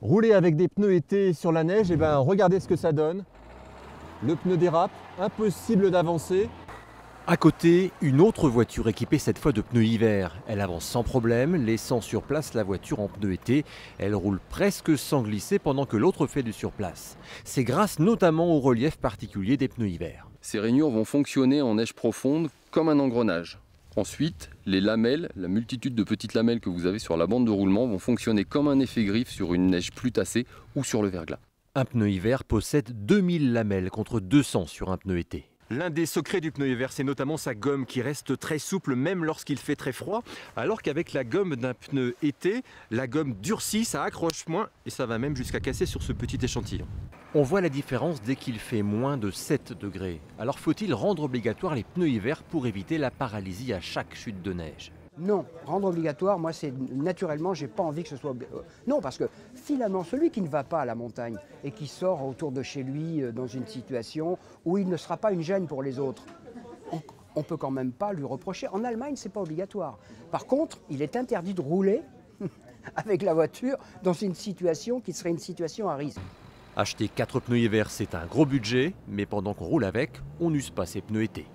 Rouler avec des pneus été sur la neige, et ben regardez ce que ça donne. Le pneu dérape, impossible d'avancer. À côté, une autre voiture équipée cette fois de pneus hiver. Elle avance sans problème, laissant sur place la voiture en pneus été. Elle roule presque sans glisser pendant que l'autre fait du surplace. C'est grâce notamment au relief particulier des pneus hiver. Ces rainures vont fonctionner en neige profonde comme un engrenage. Ensuite, les lamelles, la multitude de petites lamelles que vous avez sur la bande de roulement vont fonctionner comme un effet griffe sur une neige plus tassée ou sur le verglas. Un pneu hiver possède 2000 lamelles contre 200 sur un pneu été. L'un des secrets du pneu hiver, c'est notamment sa gomme qui reste très souple même lorsqu'il fait très froid. Alors qu'avec la gomme d'un pneu été, la gomme durcit, ça accroche moins et ça va même jusqu'à casser sur ce petit échantillon. On voit la différence dès qu'il fait moins de 7 degrés. Alors faut-il rendre obligatoire les pneus hiver pour éviter la paralysie à chaque chute de neige ? Non, rendre obligatoire, moi c'est naturellement, j'ai pas envie que ce soit... Non, parce que finalement, celui qui ne va pas à la montagne et qui sort autour de chez lui dans une situation où il ne sera pas une gêne pour les autres, on peut quand même pas lui reprocher. En Allemagne, c'est pas obligatoire. Par contre, il est interdit de rouler avec la voiture dans une situation qui serait une situation à risque. Acheter 4 pneus hiver, c'est un gros budget, mais pendant qu'on roule avec, on n'use pas ses pneus été.